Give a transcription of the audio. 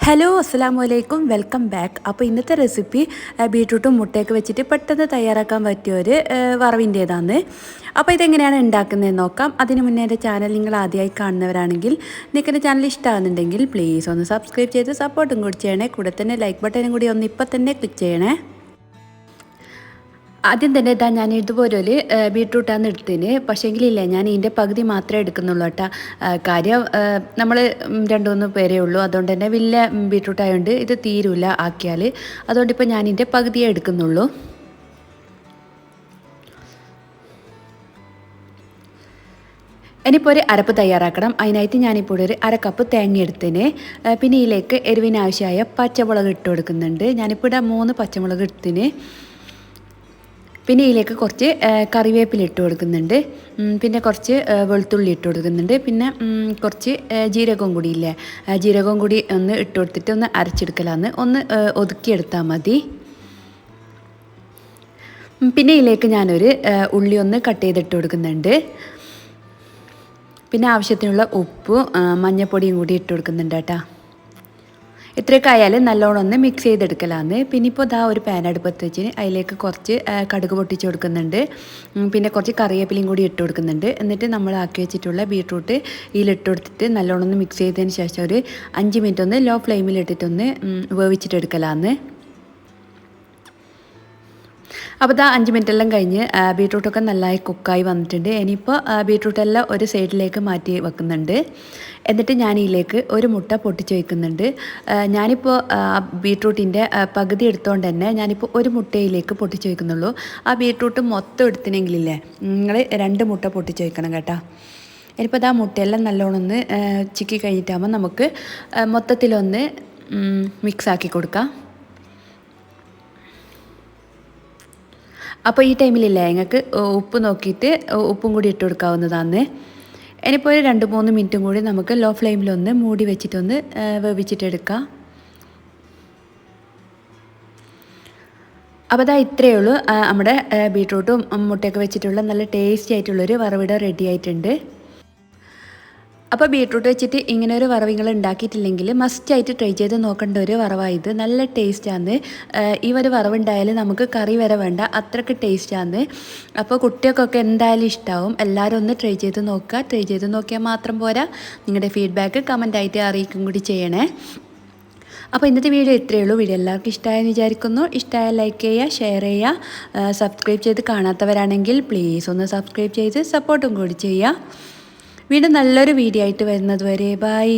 Hello അസ്സലാമു അലൈക്കും welcome back. അപ്പോൾ ഇന്നത്തെ റെസിപ്പി ബീട്രൂട്ടും മുട്ടയൊക്കെ വെച്ചിട്ട് പെട്ടെന്ന് തയ്യാറാക്കാൻ പറ്റിയൊരു വറവിൻ്റേതാണ്. അപ്പോൾ ഇതെങ്ങനെയാണ് ഉണ്ടാക്കുന്നതെന്ന് നോക്കാം. അതിന് മുന്നേ എൻ്റെ ചാനൽ നിങ്ങൾ ആദ്യമായി കാണുന്നവരാണെങ്കിൽ നിങ്ങൾക്ക് എൻ്റെ ചാനൽ ഇഷ്ടമാകുന്നുണ്ടെങ്കിൽ പ്ലീസ് ഒന്ന് സബ്സ്ക്രൈബ് ചെയ്ത് സപ്പോർട്ടും കൂടി ചെയ്യണേ. കൂടെ തന്നെ ലൈക്ക് ബട്ടനും കൂടി ഒന്ന് ഇപ്പം തന്നെ ക്ലിക്ക് ചെയ്യണേ. ആദ്യം തന്നെ ഇതാ ഞാൻ ഇതുപോലെ ഒരു ബീട്രൂട്ടാണ് എടുത്തതിന്. പക്ഷേങ്കിലില്ല, ഞാൻ ഇതിൻ്റെ പകുതി മാത്രമേ എടുക്കുന്നുള്ളൂ കേട്ടോ. കാര്യം നമ്മൾ 2-3 പേരേ ഉള്ളൂ, അതുകൊണ്ട് തന്നെ വലിയ ബീട്രൂട്ട് ആയതുകൊണ്ട് ഇത് തീരില്ല ആക്കിയാൽ. അതുകൊണ്ട് ഇപ്പോൾ ഞാൻ ഇതിൻ്റെ പകുതിയേ എടുക്കുന്നുള്ളൂ. ഇനിയിപ്പോൾ ഒരു അരപ്പ് തയ്യാറാക്കണം. അതിനായിട്ട് ഞാനിപ്പോൾ ഒരു 1/2 കപ്പ് തേങ്ങ എടുത്തതിന്. പിന്നെ ഇതിലേക്ക് എരിവിനാവശ്യമായ പച്ചമുളക് ഇട്ട് കൊടുക്കുന്നുണ്ട്. ഞാനിപ്പോൾ ഇവിടെ 3 പച്ചമുളക് എടുത്തതിന്. പിന്നെ ഇതിലേക്ക് കുറച്ച് കറിവേപ്പില ഇട്ട് കൊടുക്കുന്നുണ്ട്. പിന്നെ കുറച്ച് വെളുത്തുള്ളി ഇട്ട് കൊടുക്കുന്നുണ്ട്. പിന്നെ കുറച്ച് ജീരകവും കൂടി ഇല്ലേ, ജീരകവും കൂടി ഒന്ന് ഇട്ട് കൊടുത്തിട്ട് ഒന്ന് അരച്ചെടുക്കലാന്ന്, ഒന്ന് ഒതുക്കിയെടുത്താൽ മതി. പിന്നെ ഇതിലേക്ക് ഞാനൊരു ഉള്ളി ഒന്ന് കട്ട് ചെയ്തിട്ട് കൊടുക്കുന്നുണ്ട്. പിന്നെ ആവശ്യത്തിനുള്ള ഉപ്പും മഞ്ഞൾപ്പൊടിയും കൂടി ഇട്ട് കൊടുക്കുന്നുണ്ട് കേട്ടോ. ഇത്രയൊക്കെ ആയാലും നല്ലോണം ഒന്ന് മിക്സ് ചെയ്തെടുക്കലാന്ന്. പിന്നെ ഇപ്പോൾ ഇതാ ഒരു പാൻ അടുപ്പത്ത് വെച്ച് അതിലേക്ക് കുറച്ച് കടുക് പൊട്ടിച്ച് കൊടുക്കുന്നുണ്ട്. പിന്നെ കുറച്ച് കറിവേപ്പിലയും കൂടി ഇട്ട് കൊടുക്കുന്നുണ്ട്. എന്നിട്ട് നമ്മൾ ആക്കി വെച്ചിട്ടുള്ള ബീട്രൂട്ട് ഇതിലിട്ട് കൊടുത്തിട്ട് നല്ലോണം ഒന്ന് മിക്സ് ചെയ്തതിന് ശേഷം ഒരു 5 മിനിറ്റ് ഒന്ന് ലോ ഫ്ലെയിമിൽ ഇട്ടിട്ടൊന്ന് വേവിച്ചിട്ടെടുക്കലാന്ന്. അപ്പോൾ ഇതാ 5 മിനിറ്റെല്ലാം കഴിഞ്ഞ് ബീട്രൂട്ടൊക്കെ നല്ലതായി കുക്കായി വന്നിട്ടുണ്ട്. ഇനിയിപ്പോൾ ബീട്രൂട്ടെല്ലാം ഒരു സൈഡിലേക്ക് മാറ്റി വെക്കുന്നുണ്ട്. എന്നിട്ട് ഞാൻ ഇതിലേക്ക് ഒരു മുട്ട പൊട്ടിച്ച് വയ്ക്കുന്നുണ്ട്. ഞാനിപ്പോൾ ബീട്രൂട്ടിൻ്റെ പകുതി എടുത്തുകൊണ്ട് തന്നെ ഞാനിപ്പോൾ ഒരു മുട്ടയിലേക്ക് പൊട്ടിച്ച് വയ്ക്കുന്നുള്ളൂ. ആ ബീട്രൂട്ട് മൊത്തം എടുത്തിനെങ്കിലില്ലേ, നിങ്ങൾ 2 മുട്ട പൊട്ടിച്ച് വയ്ക്കണം കേട്ടോ. ഇനിയിപ്പോൾ ഇതാ മുട്ടയെല്ലാം നല്ലോണം ഒന്ന് ചിക്കി കഴിഞ്ഞിട്ടാകുമ്പോൾ നമുക്ക് മൊത്തത്തിലൊന്ന് മിക്സാക്കി കൊടുക്കാം. അപ്പോൾ ഈ ടൈമിലില്ലേ, നിങ്ങൾക്ക് ഉപ്പ് നോക്കിയിട്ട് ഉപ്പും കൂടി ഇട്ട് കൊടുക്കാവുന്നതാണ്. ഇനിയിപ്പോൾ ഒരു 2-3 മിനിറ്റും കൂടി നമുക്ക് ലോ ഫ്ലെയിമിലൊന്ന് മൂടി വെച്ചിട്ടൊന്ന് വേവിച്ചിട്ടെടുക്കാം. അപ്പോൾ അതാ ഇത്രയേ ഉള്ളൂ. നമ്മുടെ ബീട്രൂട്ടും മുട്ടയൊക്കെ വെച്ചിട്ടുള്ള നല്ല ടേസ്റ്റി ആയിട്ടുള്ളൊരു വറവിട റെഡി ആയിട്ടുണ്ട്. അപ്പോൾ ബീട്രൂട്ട് വെച്ചിട്ട് ഇങ്ങനെ ഒരു വറവ് നിങ്ങൾ ഉണ്ടാക്കിയിട്ടില്ലെങ്കിൽ മസ്റ്റായിട്ട് ട്രൈ ചെയ്ത് നോക്കേണ്ട ഒരു വറവായത്. നല്ല ടേസ്റ്റാണ്. ഈ ഒരു വറവുണ്ടായാലും നമുക്ക് കറി വരെ വേണ്ട, അത്രയ്ക്ക് ടേസ്റ്റാണ്. അപ്പോൾ കുട്ടികൾക്കൊക്കെ എന്തായാലും ഇഷ്ടമാവും. എല്ലാവരും ഒന്ന് ട്രൈ ചെയ്ത് നോക്കുക. ട്രൈ ചെയ്ത് നോക്കിയാൽ മാത്രം പോരാ, നിങ്ങളുടെ ഫീഡ്ബാക്ക് കമൻറ്റായിട്ട് അറിയിക്കും കൂടി ചെയ്യണേ. അപ്പോൾ ഇന്നത്തെ വീഡിയോ ഇത്രയേ ഉള്ളൂ. വീഡിയോ എല്ലാവർക്കും ഇഷ്ടമായെന്ന് വിചാരിക്കുന്നു. ഇഷ്ടമായ ലൈക്ക് ചെയ്യുക, ഷെയർ ചെയ്യുക. സബ്സ്ക്രൈബ് ചെയ്ത് കാണാത്തവരാണെങ്കിൽ പ്ലീസ് ഒന്ന് സബ്സ്ക്രൈബ് ചെയ്ത് സപ്പോർട്ടും കൂടി ചെയ്യുക. വീണ്ടും നല്ലൊരു വീഡിയോ ആയിട്ട് വരുന്നത് വരെ ബൈ.